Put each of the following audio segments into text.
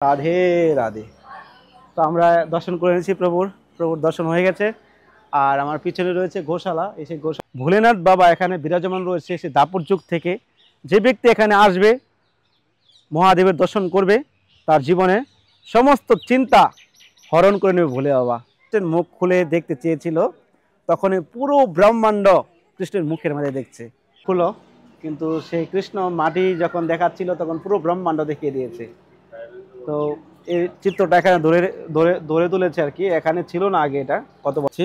রাধে রাধে। তো আমরা দর্শন করে নিয়েছি প্রভুর দর্শন হয়ে গেছে। আর আমার পিছনে রয়েছে গোশালা। এসে ভোলেনাথ বাবা এখানে বিরাজমান রয়েছে। সে দাপর যুগ থেকে যে ব্যক্তি এখানে আসবে, মহাদেবের দর্শন করবে, তার জীবনে সমস্ত চিন্তা হরণ করে নেবে ভোলে বাবা। মুখ খুলে দেখতে চেয়েছিল, তখন পুরো ব্রহ্মাণ্ড কৃষ্ণের মুখের মধ্যে দেখছে খুলো, কিন্তু সেই কৃষ্ণ মাটি যখন দেখাচ্ছিল তখন পুরো ব্রহ্মাণ্ড দেখিয়ে দিয়েছে। তো এই চিত্রটা এখানে ধরে ধরে ধরে তুলেছে আর কি, এখানে ছিল না আগে। এটা কত বলছি,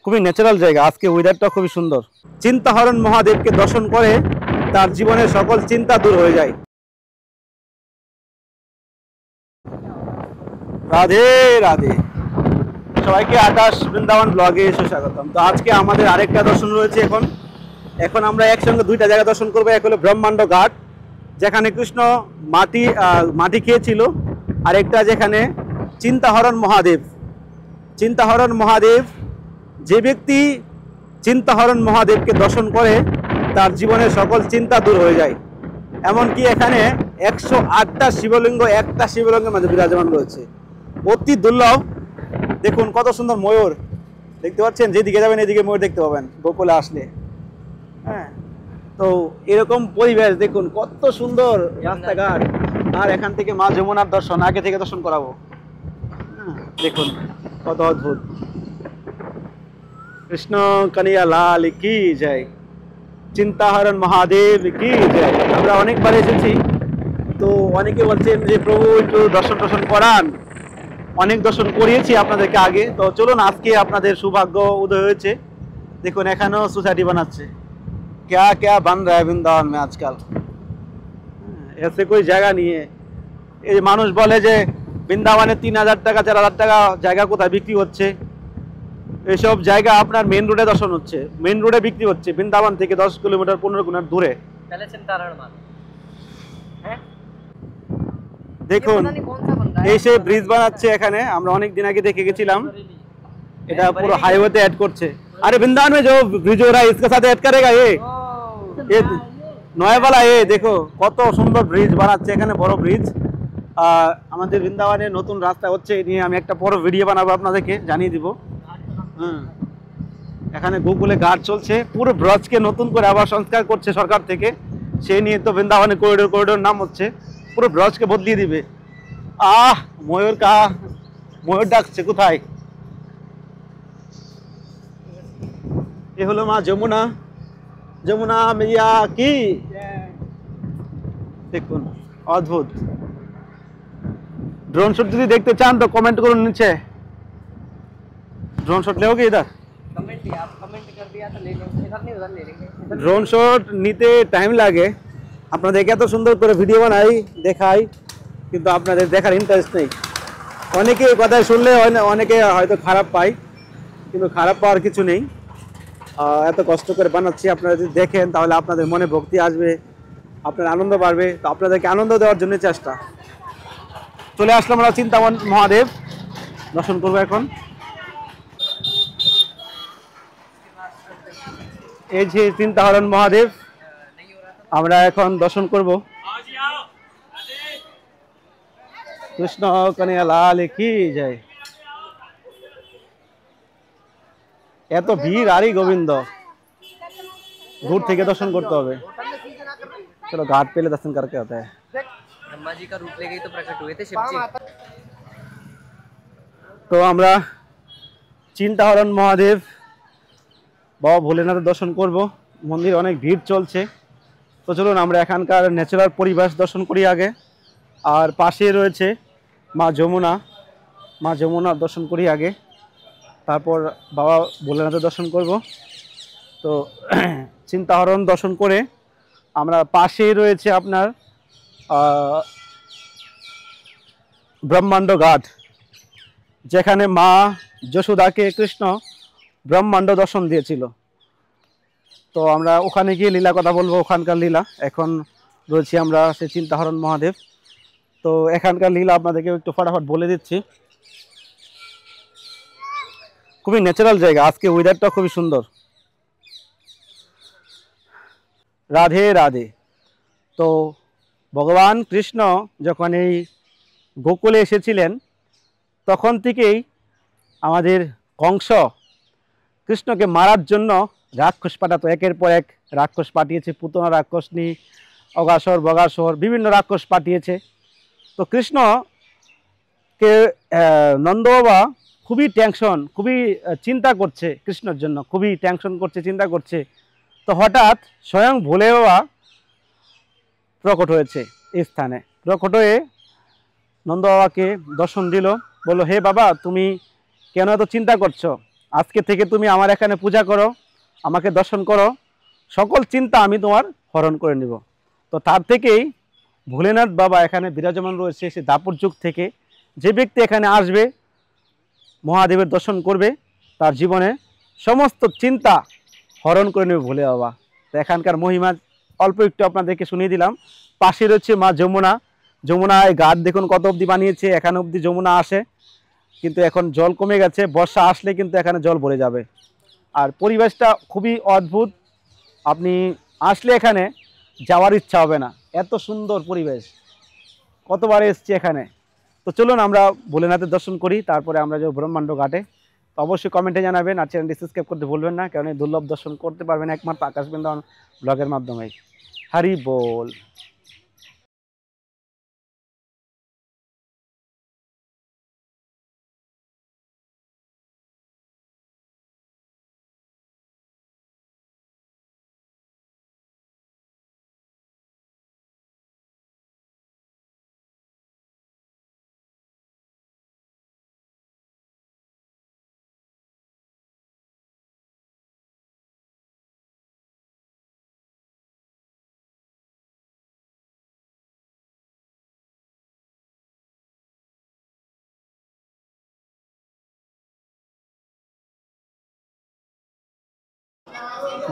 খুবই ন্যাচারাল জায়গা। আজকে ওয়েদারটা খুবই সুন্দর। চিন্তাহরণ মহাদেবকে দর্শন করে তার জীবনের সকল চিন্তা দূর হয়ে যায়। রাধে রাধে। সবাইকে আকাশ বৃন্দাবন ব্লগে এসে স্বাগতম। তো আজকে আমাদের আরেকটা দর্শন রয়েছে। এখন আমরা একসঙ্গে দুইটা জায়গা দর্শন করবো। এক হলো ব্রহ্মাণ্ড ঘাট, যেখানে কৃষ্ণ মাটি খেয়েছিল, আরেকটা যেখানে চিন্তাহরণ মহাদেব। যে ব্যক্তি চিন্তাহরণ মহাদেবকে দর্শন করে তার জীবনের সকল চিন্তা দূর হয়ে যায়। এমনকি এখানে 108টা শিবলিঙ্গ একটা শিবলিঙ্গের মাঝে বিরাজমান রয়েছে, অতি দুর্লভ। দেখুন কত সুন্দর ময়ূর দেখতে পাচ্ছেন, যেদিকে যাবেন এদিকে ময়ূর দেখতে পাবেন গোকুলে আসলে। হ্যাঁ, তো এরকম পরিবেশ দেখুন, কত সুন্দর রাস্তাঘাট। আর এখান থেকে মা যমুনার দর্শন আগে থেকে দর্শন করাবো। দেখুন কত অদ্ভুত। কৃষ্ণ কানিয়া লাল কি জয়, চিন্তাহরণ মহাদেব কি জয়। আমরা অনেকবার এসেছি, তো অনেকে বলছেন যে প্রভু একটু দর্শন করান। অনেক দর্শন করিয়েছি আপনাদেরকে আগে, তো চলুন আজকে আপনাদের সৌভাগ্য উদয় হয়েছে। দেখুন এখানেও সোসাইটি বানাচ্ছে। क्या क्या बन रहा है वृंदावन में आजकल, ऐसे कोई জায়গা নিয়ে। এই মানুষ বলে যে বৃন্দাবনে 3000 টাকা 4000 টাকা জায়গা কোথায় বিক্রি হচ্ছে। এসব জায়গা আপনার মেন রোডে দর্শন হচ্ছে, মেন রোডে বিক্রি হচ্ছে, বৃন্দাবন থেকে 10 কিলোমিটার 15 কিলোমিটার দূরে। দেখুন এই সে ব্রিজ বানাচ্ছে এখানে, আমরা অনেক দিন আগে দেখে গেছিলাম। এটা পুরো হাইওয়েতে ऐड করছে। अरे वृंदावन में जो ब्रिज हो रहा है इसके साथ ऐड करेगा ये নয় वाला। ये देखो কত সুন্দর ব্রিজ বানাচ্ছে এখানে, বড় ব্রিজ। আমাদের বৃন্দাবনে নতুন রাস্তা হচ্ছে, এই নিয়ে আমি একটা বড় ভিডিও বানাবো, আপনাদেরকে জানিয়ে দিব। এখানে গোকুলে ঘাট চলছে, পুরো ব্রজকে নতুন করে আবার সংস্কার করছে সরকার থেকে। সেই নিয়ে তো বৃন্দাবনে করিডোর নাম হচ্ছে, পুরো ব্রজকে বদলিয়ে দিবে। ময়ূর ডাকছে কোথায়। এ হলো মা যমুনা मैया কি। দেখুন অদ্ভুত। ड्रोन शॉट যদি দেখতে চান তো কমেন্ট করুন নিচে। ड्रोन शॉट लोगे इधर? कमेंट कर दिया तो ले लेंगे, इधर नहीं उधर ले लेंगे। ड्रोन शॉट নিতে টাইম লাগে। আপনাদেরকে এত সুন্দর করে ভিডিও বানাই দেখাই, কিন্তু আপনাদের দেখার ইন্টারেস্ট নেই। অনেকে এই কথা শুনলে অনেকে হয়তো খারাপ পায়, কিন্তু খারাপ পাওয়ার কিছু নেই। এত কষ্ট করে বানাচ্ছি, আপনারা যদি দেখেন তাহলে আপনাদের মনে ভক্তি আসবে, আপনার আনন্দ বাড়বে। তো আপনাদেরকে আনন্দ দেওয়ার জন্য চেষ্টা। চলে আসলাম আমরা চিন্তাহরণ মহাদেব, দর্শন করবো এখন। এই যে চিন্তাহরণ মহাদেব, আমরা এখন দর্শন করব। কৃষ্ণ কানিয়া লাল কি জয়। এত ভিড়, আরে গোবিন্দ, দূর থেকে দর্শন করতে হবে। চলো घाट पे दर्शन करके आता है। ब्रह्मा जी का रूप लेके तो प्रकट हुए थे शिव जी। তো আমরা চিন্তাহরণ মহাদেব বাবা ভোলেনাথের দর্শন করব। মন্দির অনেক ভিড় চলছে, তো চলুন আমরা এখানকার ন্যাচারাল পরিবেশ দর্শন করি আগে। আর পাশে রয়েছে মা যমুনা দর্শন করি আগে, তারপর বাবা ভোলেনাথের দর্শন করব। তো চিন্তাহরণ দর্শন করে আমরা পাশেই রয়েছে আপনার ব্রহ্মাণ্ড ঘাট, যেখানে মা যশোদাকে কৃষ্ণ ব্রহ্মাণ্ড দর্শন দিয়েছিল। তো আমরা ওখানে গিয়ে লীলা কথা বলবো, ওখানকার লীলা। এখন রয়েছি আমরা সেই চিন্তাহরণ মহাদেব। তো এখানকার লীলা আপনাদেরকে একটু ফটাফট বলে দিচ্ছি। খুবই ন্যাচারাল জায়গা। আজকে ওয়েদারটা খুবই সুন্দর। রাধে রাধে। তো ভগবান কৃষ্ণ যখন এই গোকুলে এসেছিলেন তখন থেকেই আমাদের কংস কৃষ্ণকে মারার জন্য রাক্ষস পাঠাতো, একের পর এক রাক্ষস পাঠিয়েছে, পুতনা রাক্ষসনী, অগাসর বগাসর বিভিন্ন রাক্ষস পাঠিয়েছে। তো কৃষ্ণকে নন্দ বাবা খুবই টেনশন, খুবই চিন্তা করছে, কৃষ্ণর জন্য খুবই টেনশন করছে, চিন্তা করছে। তো হঠাৎ স্বয়ং ভোলে বাবা প্রকট হয়েছে এই স্থানে। প্রকট হয়ে নন্দ বাবাকে দর্শন দিল, বললো, হে বাবা, তুমি কেন এত চিন্তা করছো? আজকে থেকে তুমি আমার এখানে পূজা করো, আমাকে দর্শন করো, সকল চিন্তা আমি তোমার হরণ করে নিব। তো তার থেকেই ভোলেনাথ বাবা এখানে বিরাজমান রয়েছে। সে দাপর যুগ থেকে যে ব্যক্তি এখানে আসবে, মহাদেবের দর্শন করবে, তার জীবনে সমস্ত চিন্তা হরণ করে নেবে ভোলে বাবা। তো এখানকার মহিমা অল্প একটু আপনাদেরকে শুনিয়ে দিলাম। পাশে রয়েছে মা যমুনা। যমুনায় ঘাট দেখুন কত অবধি বানিয়েছে, এখানে অবধি যমুনা আসে, কিন্তু এখন জল কমে গেছে, বর্ষা আসলে কিন্তু এখানে জল ভরে যাবে। আর পরিবেশটা খুবই অদ্ভুত, আপনি আসলে এখানে যাওয়ার ইচ্ছা হবে না, এত সুন্দর পরিবেশ। কতবার এসছি এখানে। তো চলুন আমরা ভোলেনাথের দর্শন করি, তারপরে আমরা যাবো ব্রহ্মাণ্ড ঘাটে। তো অবশ্যই কমেন্টে জানাবেন, আর চ্যানেলটি সাবস্ক্রাইব করতে ভুলবেন না, কারণ এই দুর্লভ দর্শন করতে পারবেন একমাত্র আকাশ বৃন্দাবন ব্লগের মাধ্যমে। হরি বল।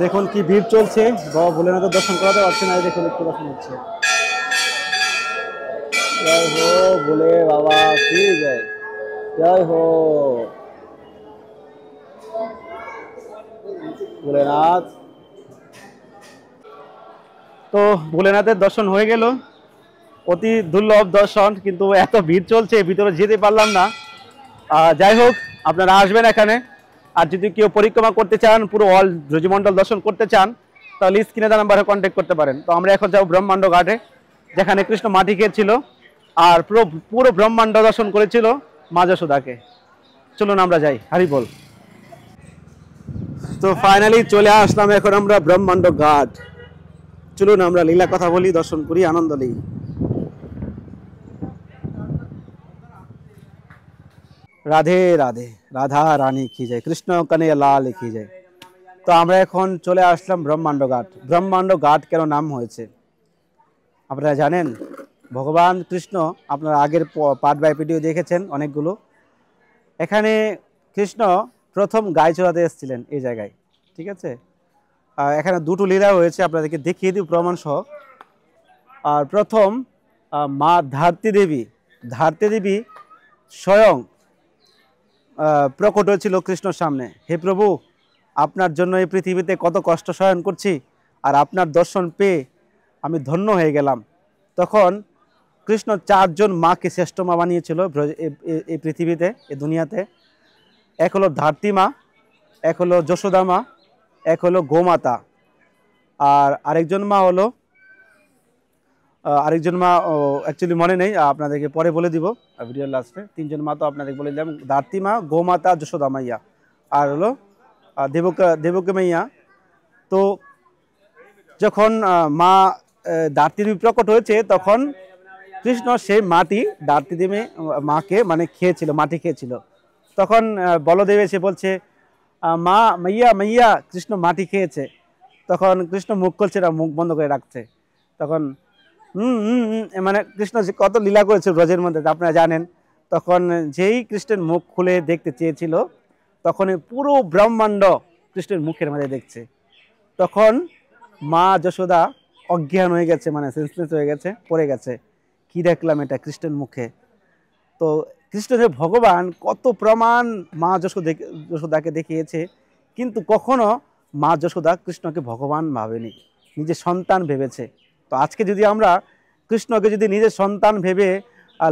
দেখুন কি ভিড় চলছে, বাবা ভোলেনাথের দর্শন করাতে পারছে না, দেখুন একটু দর্শন হচ্ছে। জয় হো ভোলে বাবা কি জয়, জয় হো ভোলেনাথ। তো ভোলেনাথের দর্শন হয়ে গেল, অতি দুর্লভ দর্শন, কিন্তু এত ভিড় চলছে ভিতরে যেতে পারলাম না। যাই হোক, আপনারা আসবেন এখানে। আর যদি কেউ পরিক্রমা করতে চান, পুরো অল ব্রজমণ্ডল দর্শন করতে চান, তাহলে স্ক্রিনে দেওয়া নাম্বারে কন্ট্যাক্ট করতে পারেন। তো আমরা এখন যাবো ব্রহ্মাণ্ড ঘাটে, যেখানে কৃষ্ণ মাটি খেয়েছিল আর পুরো পুরো ব্রহ্মাণ্ড দর্শন করেছিল মা যশোদাকে। চলুন আমরা যাই, হরি বল। তো ফাইনালি চলে আসলাম এখন আমরা ব্রহ্মাণ্ড ঘাট। চলুন আমরা লীলা কথা বলি, দর্শন করি, আনন্দ নিই। রাধে রাধে, রাধা রানী কি যায়, কৃষ্ণ কানিয়া লাল কি যায়। তো আমরা এখন চলে আসলাম ব্রহ্মাণ্ড ঘাট। ব্রহ্মাণ্ড ঘাট কেন নাম হয়েছে আপনারা জানেন? ভগবান কৃষ্ণ, আপনারা আগের পার্ট বাই ভিডিও দেখেছেন অনেকগুলো। এখানে কৃষ্ণ প্রথম গাই চড়াতে এসেছিলেন এই জায়গায়, ঠিক আছে। এখানে দুটো লীলা হয়েছে, আপনাদেরকে দেখিয়ে দিই প্রমাণ সহ। আর প্রথম মা ধারতী দেবী স্বয়ং প্রকট হয়েছিল কৃষ্ণর সামনে। হে প্রভু, আপনার জন্য এই পৃথিবীতে কত কষ্ট সহন করছি, আর আপনার দর্শন পেয়ে আমি ধন্য হয়ে গেলাম। তখন কৃষ্ণ চারজন মাকে শ্রেষ্ঠ মা বানিয়েছিল এই পৃথিবীতে, এই দুনিয়াতে। এক হলো ধারতী মা, এক হলো যশোদা মা, এক হলো গোমাতা, আর আরেকজন মা অ্যাকচুয়ালি মনে নেই, আপনাদেরকে পরে বলে দিব ভিডিওর লাস্টে। তিনজন মা তো আপনাদের বলে দিলাম, ধারতী মা, গোমাতা, যশোদা মাইয়া, আর হলো দেবকী মাইয়া। তো যখন মা ধারতী দেবী প্রকট হয়েছে, তখন কৃষ্ণ সেই ধারতী দেবী মাকে মানে খেয়েছিল, মাটি খেয়েছিল। তখন বলদেব এসে বলছে, মা মাইয়া মাইয়া, কৃষ্ণ মাটি খেয়েছে। তখন কৃষ্ণ মুখ খুলছে না, মুখ বন্ধ করে রাখছে। তখন মানে কৃষ্ণ কত লীলা করেছে ব্রজের মধ্যে আপনারা জানেন। তখন যেই কৃষ্ণের মুখ খুলে দেখতে চেয়েছিল, তখন পুরো ব্রহ্মাণ্ড কৃষ্ণের মুখের মধ্যে দেখছে। তখন মা যশোদা অজ্ঞান হয়ে গেছে, মানে সেন্সলেস হয়ে গেছে, পড়ে গেছে, কি দেখলাম এটা কৃষ্ণের মুখে। তো কৃষ্ণ যে ভগবান, কত প্রমাণ মা যশোদাকে দেখিয়েছে, কিন্তু কখনো মা যশোদা কৃষ্ণকে ভগবান ভাবেনি, নিজের সন্তান ভেবেছে। তো আজকে যদি আমরা কৃষ্ণকে যদি নিজের সন্তান ভেবে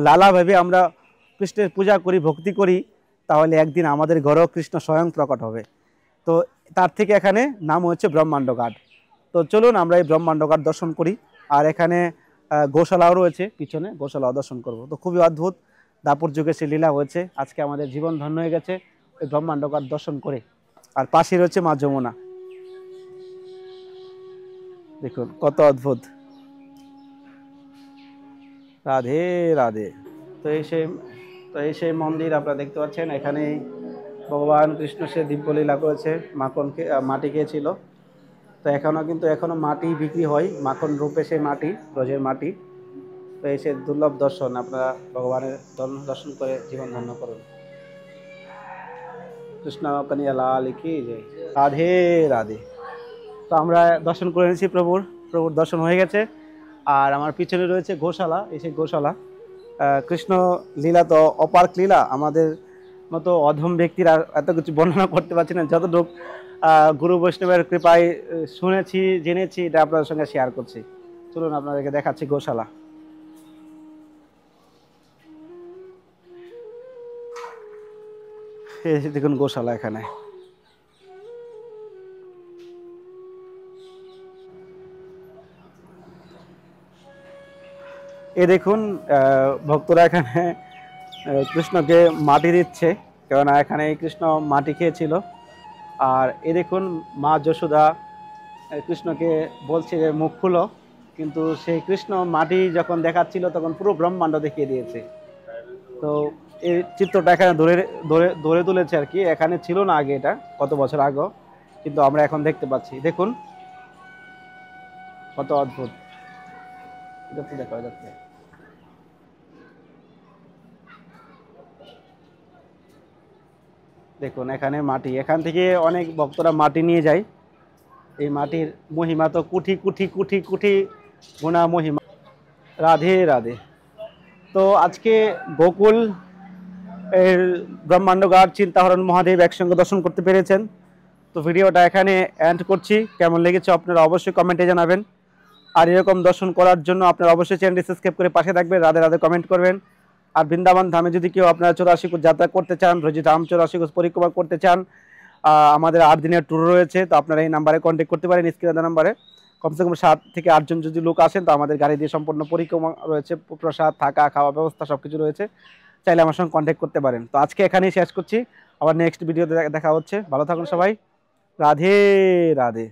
লালা ভেবে আমরা কৃষ্ণের পূজা করি, ভক্তি করি, তাহলে একদিন আমাদের ঘরেও কৃষ্ণ স্বয়ং প্রকট হবে। তো তার থেকে এখানে নাম হচ্ছে ব্রহ্মাণ্ড ঘাট। তো চলুন আমরা এই ব্রহ্মাণ্ড ঘাট দর্শন করি। আর এখানে গোশালাও রয়েছে, পিছনে গোশালাও দর্শন করব। তো খুবই অদ্ভুত দাপর যুগে সে লীলা হয়েছে, আজকে আমাদের জীবন ধন্য হয়ে গেছে ওই ব্রহ্মাণ্ড ঘাট দর্শন করে। আর পাশে রয়েছে মা যমুনা, দেখুন কত অদ্ভুত। রাধে রাধে। তো এই সেই মন্দির আপনারা দেখতে পাচ্ছেন। এখানে ভগবান কৃষ্ণ সে দিব্যলীলা করেছে, মাখনকে মাটি খেয়েছিল। তো এখনো মাটি বিক্রি হয়, মাখন রূপে সেই মাটি, ব্রজের মাটি। তো এই সে দুর্লভ দর্শন, আপনারা ভগবানের দর্শন করে জীবন ধন্য করুন। কৃষ্ণ কানিয়া লাল কি জয়। রাধে রাধে। তো আমরা দর্শন করে নিয়েছি, প্রভুর দর্শন হয়ে গেছে। আর আমার পিছনে রয়েছে গোশালা, এই সেই গোশালা। কৃষ্ণ লীলা তো অপার্ক লীলা, আমাদের মতো অধম ব্যক্তিরা এত কিছু বর্ণনা করতে পারছি না। যতটুকু গুরু বৈষ্ণবের কৃপায় শুনেছি, জেনেছি, এটা আপনাদের সঙ্গে শেয়ার করছি। চলুন আপনাদেরকে দেখাচ্ছি গোশালা। এই দেখুন গোশালা। এখানে এই দেখুন ভক্তরা এখানে কৃষ্ণকে মাটি দিচ্ছে, কেননা এখানে কৃষ্ণ মাটি খেয়েছিল। আর এই দেখুন মা যশোদা কৃষ্ণকে বলছে যে মুখ খুলো, কিন্তু সেই কৃষ্ণ মাটি যখন দেখাচ্ছিল তখন পুরো ব্রহ্মাণ্ড দেখিয়ে দিয়েছে। তো এই চিত্রটা এখানে ধরে ধরে ধরে তুলেছে আর কি। এখানে ছিল না আগে, এটা কত বছর আগে, কিন্তু আমরা এখন দেখতে পাচ্ছি। দেখুন কত অদ্ভুত, দেখা যাচ্ছে। দেখুন এখানে মাটি, এখান থেকে অনেক ভক্তরা মাটি নিয়ে যায়। এই মাটির মহিমা তো কোটি কোটি কোটি কোটি গুণা মহিমা। রাধে রাধে। তো আজকে গোকুল এর ব্রহ্মাণ্ড ঘাট, চিন্তাহরণ মহাদেব একসঙ্গে দর্শন করতে পেরেছেন। তো ভিডিওটা এখানে এন্ড করছি। কেমন লেগেছে আপনারা অবশ্যই কমেন্টে জানাবেন। আর এরকম দর্শন করার জন্য আপনারা অবশ্যই চ্যানেলটি সাবস্ক্রাইব করে পাশে থাকবেন, রাধে রাধে কমেন্ট করবেন। আর বৃন্দাবন ধামে যদি কেউ আপনারা 84 কোষ যাত্রা করতে চান, রোজি ধাম 84 কোষ পরিক্রমা করতে চান, আমাদের 8 দিনের ট্যুর রয়েছে। তো আপনারা এই নাম্বারে কন্ট্যাক্ট করতে পারেন, স্ক্রিনে দেওয়া নাম্বারে। কমসে কম 7 থেকে 8 জন যদি লোক আসেন, তো আমাদের গাড়ি দিয়ে সম্পূর্ণ পরিক্রমা রয়েছে, প্রসাদ, থাকা, খাওয়া ব্যবস্থা সব কিছু রয়েছে। চাইলে আমার সঙ্গে কন্ট্যাক্ট করতে পারেন। তো আজকে এখানেই শেষ করছি, আবার নেক্সট ভিডিওতে দেখা হচ্ছে। ভালো থাকুন সবাই, রাধে রাধে।